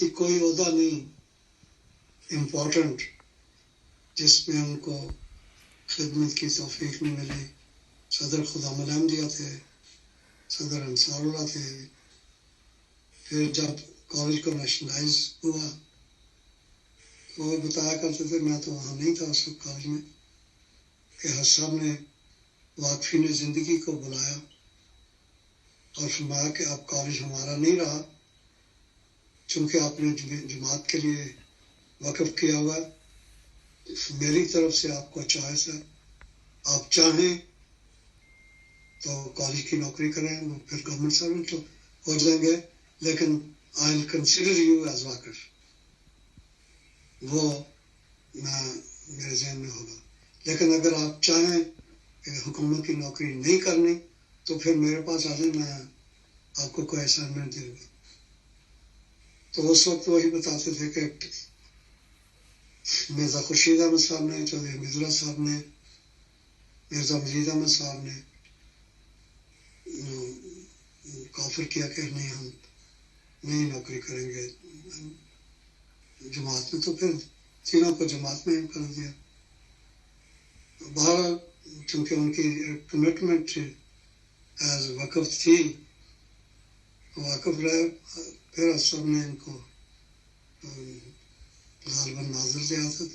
جماعتی کوئی عہدہ نہیں امپورٹنٹ جس میں ان کو خدمت کی توفیق نہیں ملی. صدر خدام احمدیہ تھے، صدر انصار اللہ تھے. پھر جب کالج کو نیشنلائز ہوا تو وہ بتایا کرتے تھے، میں تو وہاں نہیں تھا اس وقت کالج میں، کہ حج صاحب نے واقفین زندگی کو بلایا اور فرمایا کہ اب کالج ہمارا نہیں رہا، چونکہ آپ نے جماعت کے لیے وقف کیا ہوا ہے. میری طرف سے آپ کو چوائس ہے، آپ چاہیں تو کالج کی نوکری کریں، پھر گورنمنٹ سرونٹ ہو جائیں گے، لیکن آئی ول کنسیڈر یو ایز واقف. وہ میرے ذہن میں ہوگا. لیکن اگر آپ چاہیں کہ حکومت کی نوکری نہیں کرنی تو پھر میرے پاس آ جائیں، میں آپ کو کوئی اسائنمنٹ دے دوں گا. تو اس وقت وہی بتاتے تھے کہ مرزا خورشید احمد صاحب نے، چودھری حمید اللہ صاحب نے، مرزا مجید احمد صاحب نے کافر کیا کہ نہیں ہم نہیں نوکری کریں گے جماعت میں، تو پھر تینوں کو جماعت میں کر دیا. بہرحال چونکہ ان کی کمٹمنٹ ایز وقف تھی، واقف رہے. پھر سب نے ان کو غالباً ناظر ریاست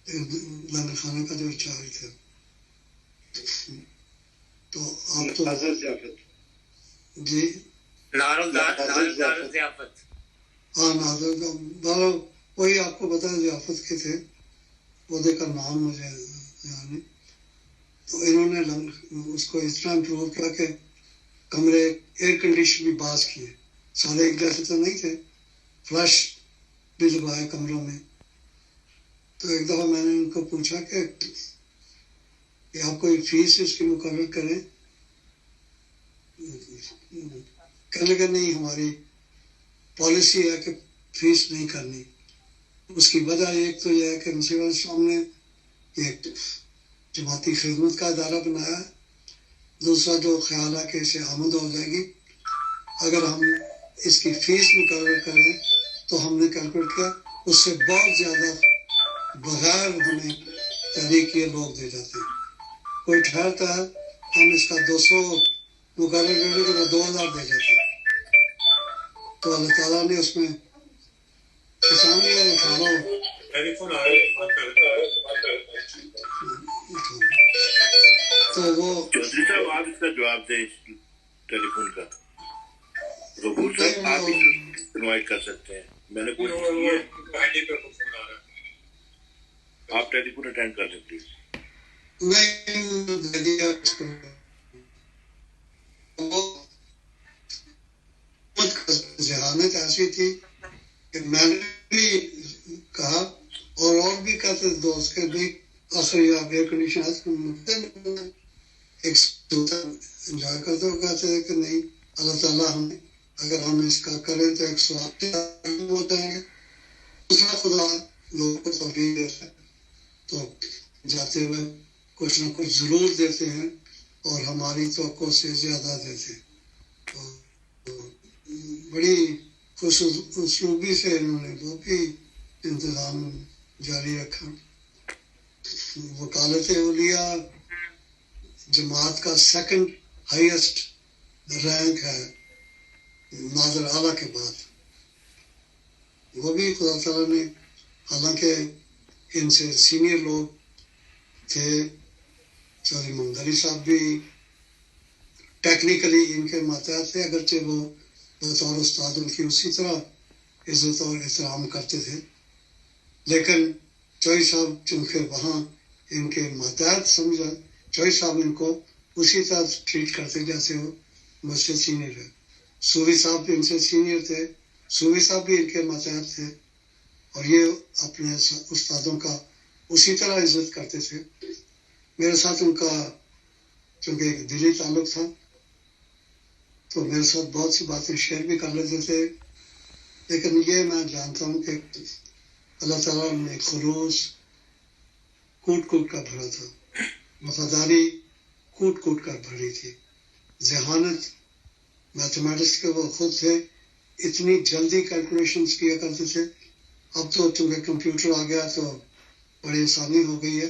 لنگر خانے کا جو انچارج تھا. تو آپ تو جی ناظر ہاں ناظر بہرحال وہی آپ کو پتا ہے ضیافت کے تھے، عہدے کا نام مجھے یاد نہیں. تو انہوں نے اس کو اس طرح امپروو کیا کہ کمرے ایئر کنڈیشن بھی باز کیے، سارے ایک جیسے تو نہیں تھے، فلش بھی لگوائے کمروں میں. تو ایک دفعہ میں نے ان کو پوچھا کہ آپ کوئی فیس اس کی مقرر کریں، کہنے لگے نہیں ہماری پالیسی ہے کہ فیس نہیں کرنی. اس کی وجہ ایک تو یہ ہے کہ مسیح السلام نے ایک جماعتی خدمت کا ادارہ بنایا ہے، دوسرا جو خیال ہے کہ اسے آمد ہو جائے گی اگر ہم اس کی فیس مقرر کریں تو ہم نے کیلکولیٹ کیا اس سے بہت زیادہ بغیر ہمیں تحریک کیے لوگ دے جاتے ہیں. کوئی ٹھہرتا ہے ہم اس کا 200 مقرر کرنے کے بعد 2000 دے جاتے ہیں. تو اللہ تعالیٰ نے اس میں کسان اٹھارہ تو وہ چودھری صاحب آپ اس کا جواب دیں ٹیلی فون کا. غفور صاحب آپ ہی انوائٹ کر سکتے ہیں، میں نے کوشش کی ہے. آپ ٹیلی فون اٹینڈ کر لیں پلیز. ذہانت ایسی تھی کہ میں نے بھی کہا اور بھی کہتے دوست کے بھی آخر آپ ایئر کنڈیشن انجوائے کرتے ہو، کہتے ہیں کہ نہیں اللہ تعالیٰ ہمیں اگر ہم اس کا کریں تو 108 ہو جائیں گے. دوسرا خدا لوگوں کو توفیق دیتا ہے تو جاتے ہوئے کچھ نہ کچھ ضرور دیتے ہیں اور ہماری توقع سے زیادہ دیتے ہیں. تو بڑی خوش اسلوبی سے انہوں نے وہ بھی انتظام جاری رکھا. وکالت اولیاء جماعت کا سیکنڈ ہائیسٹ رینک ہے ناظر اعلیٰ کے بعد. وہ بھی خدا تعالیٰ نے، حالانکہ ان سے سینئر لوگ تھے، چودھری ممدری صاحب بھی ٹیکنیکلی ان کے ماتحت تھے، اگرچہ وہ بطور استاد ان کی اسی طرح عزت اور احترام کرتے تھے، لیکن چوئی صاحب چونکہ وہاں ان کے ماتحت سمجھا، چوئی صاحب ان کو اسی طرح ٹریٹ کرتے جیسے وہ مجھ سے سینئر ہے. صوفی صاحب بھی ان سے سینئر تھے، صوفی صاحب بھی ان کے ماتحت تھے اور یہ اپنے استادوں کا اسی طرح عزت کرتے تھے. میرے ساتھ ان کا چونکہ ایک دلی تعلق تھا تو میرے ساتھ بہت سی باتیں شیئر بھی کر لیتے تھے، لیکن یہ میں جانتا ہوں کہ اللہ تعالیٰ نے خلوص کوٹ کوٹ کر بھرا تھا، وفاداری کوٹ کوٹ کر بھری تھی. ذہانت میتھمیٹکس کے وہ خود تھے، اتنی جلدی کیلکولیشنز کیا کرتے تھے. اب تو چونکہ کمپیوٹر آ گیا تو بڑی آسانی ہو گئی ہے،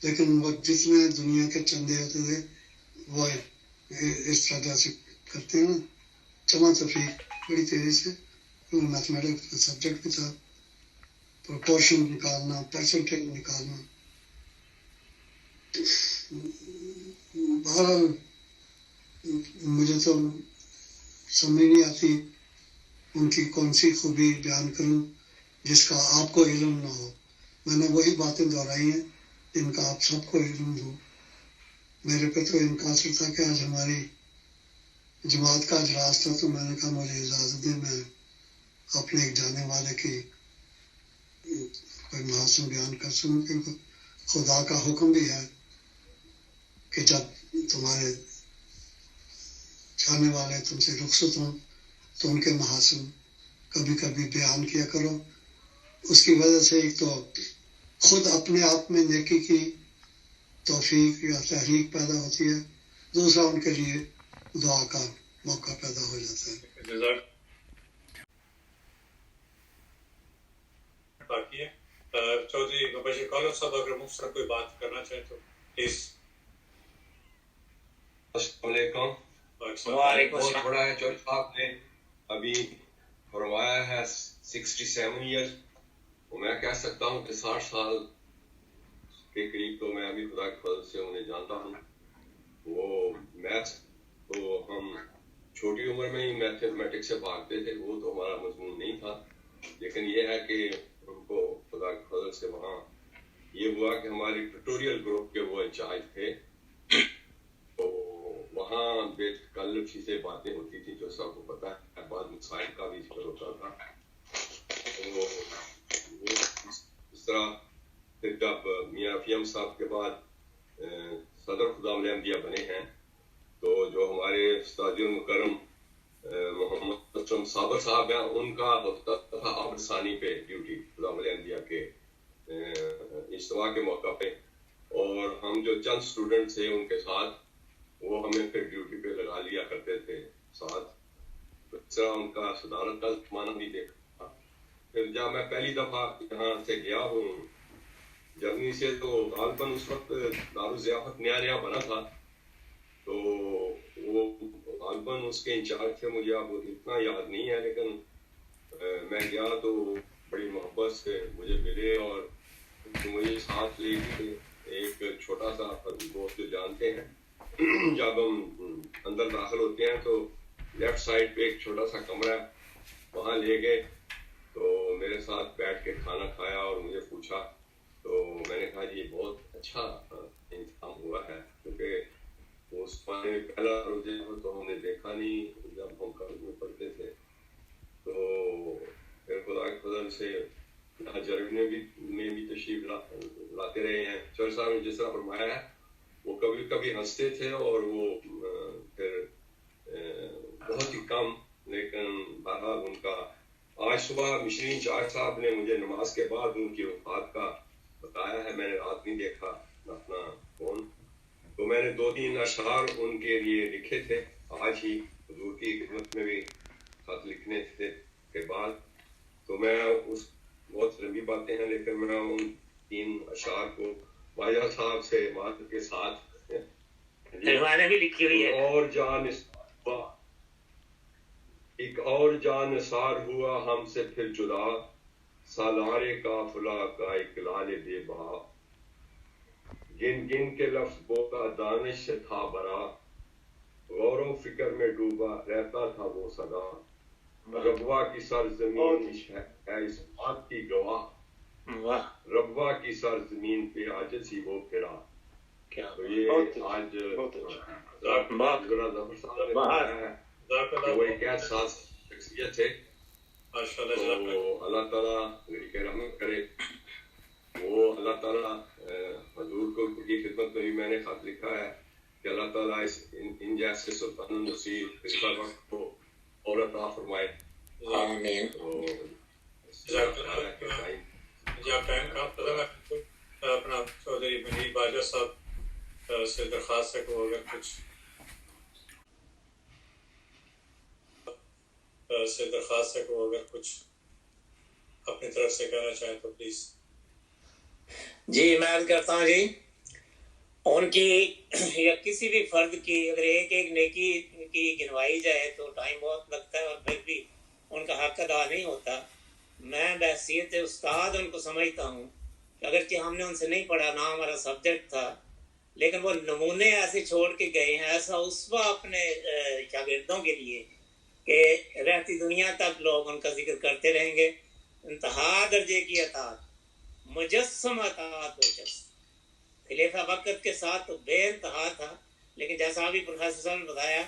لیکن وہ جتنے دنیا کے چندے ہوتے تھے وہ اس طرح سے کرتے ہیں نا، جمع تفریق بڑی تیزی سے. میتھمیٹکس کا سبجیکٹ بھی تھا، پروپورشن نکالنا، پرسنٹیج نکالنا. بہرحال مجھے تو سمجھ نہیں آتی ان کی کون سی خوبی بیان کروں جس کا آپ کو علم نہ ہو. میں نے وہی باتیں دہرائی ہیں جن کا آپ سب کو علم ہو. میرے پہ تو انحصار تھا کہ آج ہماری جماعت کا اجلاس تھا، تو میں نے کہا مجھے اجازت دیں میں اپنے ایک جانے والے کی کوئی محاسن بیان کر سکوں، کیونکہ خدا کا حکم بھی ہے کہ جب تمہارے جانے والے تم سے رخصت ہوں تو ان کے محاسن کبھی کبھی بیان کیا کرو. اس کی وجہ سے ایک تو خود اپنے آپ میں نیکی کی توفیق یا تحریک پیدا ہوتی ہے، دوسرا ان کے لیے دعا کا موقع پیدا ہو جاتا ہے. باقی ہے چودھری مبشر کالر صاحب اگر مفسر کوئی بات کرنا چاہے تو پلیز. السلام علیکم. وعلیکم بہت بڑا ہے چودھری صاحب نے ابھی فرمایا ہے 67 ایئرس. میں کہہ سکتا ہوں کہ 60 سال کے قریب تو میں ابھی خدا کے فضل سے انہیں جانتا ہوں. وہ میتھ تو ہم چھوٹی عمر میں ہی میتھمیٹکس سے بھاگتے تھے، وہ تو ہمارا مضمون نہیں تھا. لیکن یہ ہے کہ ان کو خدا کے فضل سے وہاں یہ ہوا کہ ہماری ٹیوٹوریل گروپ کے وہ انچارج تھے، تو وہاں بے تکلفی سے باتیں ہوتی تھی جو سب کو پتہ ہے. بعض مسائل کا بھی ذکر ہوتا تھا. تو وہ اس طرح پھر جب میاں رفیع صاحب کے بعد صدر خدام احمدیہ بنے ہیں، تو جو ہمارے استاد المکرم محمد اسلم صابر صاحب ہیں، ان کا ہوتا تھا عبد ثانی پہ ڈیوٹی خدام احمدیہ کے اجتماع کے موقع پہ، اور ہم جو چند اسٹوڈنٹ تھے ان کے ساتھ وہ ہمیں پھر ڈیوٹی پہ لگا لیا کرتے تھے ساتھ. اس طرح ان کا صدارت کا زمانہ بھی دیکھا. پھر جب میں پہلی دفعہ یہاں سے گیا ہوں جرمنی سے، تو غالباً اس وقت دارالضیافت نیا بنا تھا، تو وہ غالباً اس کے انچارج تھے. مجھے اب اتنا یاد نہیں ہے، لیکن میں گیا تو بڑی محبت سے مجھے ملے اور مجھے ساتھ لے کے ایک چھوٹا سا دوست جو جانتے ہیں، جب ہم اندر داخل ہوتے ہیں تو لیفٹ سائڈ پہ ایک چھوٹا سا کمرہ ہے، وہاں لے گئے تو میرے ساتھ بیٹھ کے کھانا کھایا اور مجھے پوچھا. تو میں نے کہا جی یہ بہت اچھا انتظام ہوا ہے، کیونکہ اس زمانے میں پہلا روزے تو ہم نے دیکھا نہیں جب ہم کالج میں پڑھتے تھے. تو پھر خدا کے فضل سے یہاں جرمنی میں بھی تشریف لاتے رہے ہیں. چودھری صاحب نے جس طرح فرمایا ہے وہ کبھی کبھی ہنستے تھے اور وہ پھر بہت ہی کم، لیکن بہرحال ان کا آج صبح مشرین انچارج صاحب نے مجھے نماز کے بعد ان کی وفات کا بتایا ہے. میں نے رات نہیں دیکھا اپنا فون، تو میں نے 2-3 اشعار ان کے لیے لکھے تھے آج ہی حضور کی خدمت میں بھی خط لکھنے کے بعد. تو میں اس بہت لمبی باتیں ہیں، لیکن میں ان 3 اشعار کو واجہ صاحب سے بات کے ساتھ بھی لکھی ہوئی ہے. ایک اور جان نثار ہوا ہم سے پھر جدا، سالار قافلہ کا اقلال بے بہا، گن گن کے لفظ بولا دانش سے تھا برا، غور و فکر میں ڈوبا رہتا تھا وہ سدا، ربوا کی سرزمین ہے اس بات کی گواہ، ربوا کی سرزمین پہ عاجز ہی وہ پھرا. تو یہ آج ظفر صاحب نے بتایا ہے کہ وہ ایک ایسا شخصیت ہے. تو اللہ تعالیٰ کی رحمت کرے. وہ اللہ تعالیٰ حضور کو کی خدمت میں بھی میں نے خط لکھا ہے کہ اللہ تعالیٰ ان جیسے سلطان النصیر اس کا وقت کو اور عطا فرمائے. آمین. اپنا چودھری منیر باجوہ صاحب سے درخواست ہے کہ اگر کچھ سے درخواست ہے کہ وہ اگر کچھ اپنی طرف سے کہنا چاہیں تو پلیز. جی میں عرض کرتا ہوں جی، ان کی یا کسی بھی فرد کی اگر ایک ایک نیکی کی گنوائی جائے تو ٹائم بہت لگتا ہے اور پھر بھی ان کا حق ادا نہیں ہوتا. میں بحیثیت استاد ان کو سمجھتا ہوں کہ اگرچہ ہم نے ان سے نہیں پڑھا، نہ ہمارا سبجیکٹ تھا، لیکن وہ نمونے ایسے چھوڑ کے گئے ہیں، ایسا اسوہ اپنے شاگردوں کے لیے کہ رہتی دنیا تک لوگ ان کا ذکر کرتے رہیں گے. انتہا درجے کی اطاعت، مجسم اطاعت و جس خلیفہ وقت کے ساتھ تو بے انتہا تھا، لیکن جیسا ابھی پروفیسر صاحب نے بتایا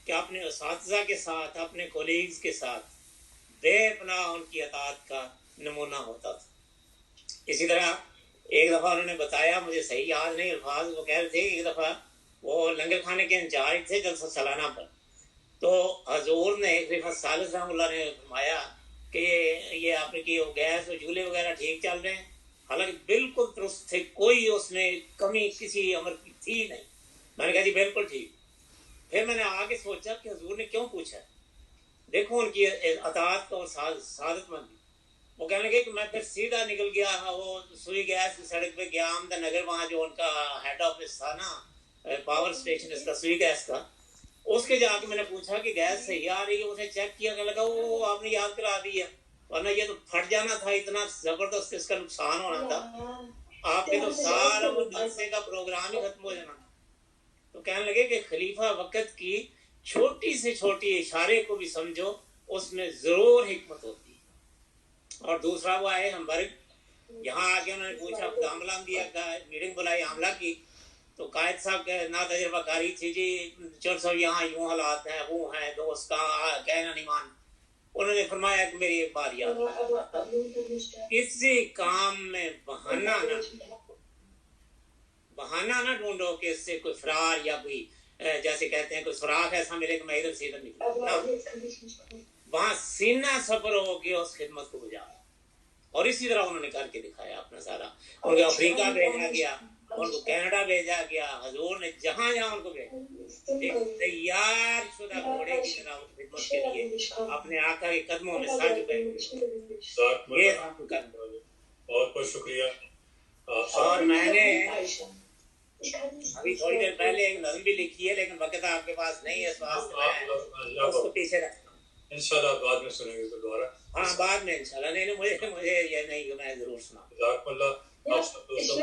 کہ اپنے اساتذہ کے ساتھ، اپنے کولیگز کے ساتھ بے پناہ ان کی اطاعت کا نمونہ ہوتا تھا. اسی طرح ایک دفعہ انہوں نے بتایا، مجھے صحیح یاد نہیں الفاظ، وہ کہہ رہے تھے ایک دفعہ وہ لنگر کھانے کے انچارج تھے جلسہ سالانہ پر، تو حضور نے خلیفہ ثالث رحمہ اللہ نے فرمایا کہ یہ آپ کی گیس و چولہے وغیرہ ٹھیک چل رہے ہیں، حالانکہ بالکل درست تھے، کوئی اس میں کمی کسی امر کی تھی نہیں. میں نے کہا جی بالکل ٹھیک. پھر میں نے آگے سوچا کہ حضور نے کیوں پوچھا، دیکھو ان کی اطاعت اور سعادت مندی. وہ کہنے لگے کہ میں پھر سیدھا نکل گیا، وہ سوئی گیس کی سڑک پہ گیا احمد نگر، وہاں جو ان کا ہیڈ آفس تھا نا، پاور اسٹیشن اس کا سوئی گیس کا، اس کے جا کے میں نے پوچھا کہ گیس صحیح آ رہی ہے. اسے چیک کیا، کہنے لگا وہ آپ نے یاد کرا دی ہے، ورنہ یہ تو پھٹ جانا تھا، اتنا زبردست اس کا نقصان ہونا تھا، آپ کے تو سارا وہ جلسے کا پروگرام ہی ختم ہو جانا تھا. تو کہنے لگے کہ خلیفہ وقت کی چھوٹی سے چھوٹی اشارے کو بھی سمجھو، اس میں ضرور حکمت ہوتی ہے. اور دوسرا وہ آئے ہمبرگ، یہاں آ کے انہوں نے پوچھا، خدا عملہ دیا کا میٹنگ بلائی عاملہ کی، تو قائد صاحب کے نا تجربہ کاری تھی، جی چور صاحب یہاں یوں حالات ہیں، وہ ہیں دوست کا کہنا نہیں مان. انہوں نے فرمایا کہ میری ایک بات یاد، کسی کام میں بہانہ نہ ڈھونڈو کہ اس سے کوئی فرار یا کوئی جیسے کہتے ہیں کوئی سوراخ ایسا ملے کہ میں ادھر سے ادھر نکلوں. وہاں سینہ سفر ہو کے اس خدمت کو بجا، اور اسی طرح انہوں نے کر کے دکھایا اپنا سارا. ان کو افریقہ بھیجا گیا، ان کو کینیڈا بھیجا گیا، حضور نے جہاں جہاں ان کو بھیجا، ایک تیار شدہ گھوڑے کی طرح خدمت کے لیے اپنے آقا کے قدموں میں سر جھکائے. یہ بہت بہت شکریہ. اور میں نے ابھی تھوڑی دیر پہلے ایک نظم بھی لکھی ہے، لیکن وقت آپ کے پاس نہیں ہے، اس واسطے میں اس کو پیچھے رکھتا ہوں. انشاءاللہ بعد میں سنیں گے تو دوبارہ. ہاں بعد میں انشاءاللہ. نہیں مجھے یہ نہیں کہ میں ضرور سناؤں. جزاک اللہ. آپ سب دوستوں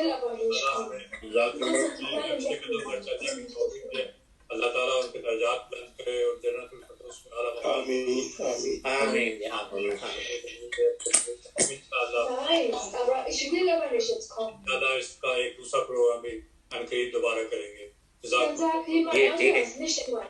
اللہ تعالیٰ ان کے درجات بلند کرے اور جنت الفردوس میں اعلیٰ مقام. آمین آمین انشاءاللہ اس کا ایک دوسرا پروگرام بھی ہم قریب دوبارہ کریں گے. جزاک اللہ. ٹھیک ہے.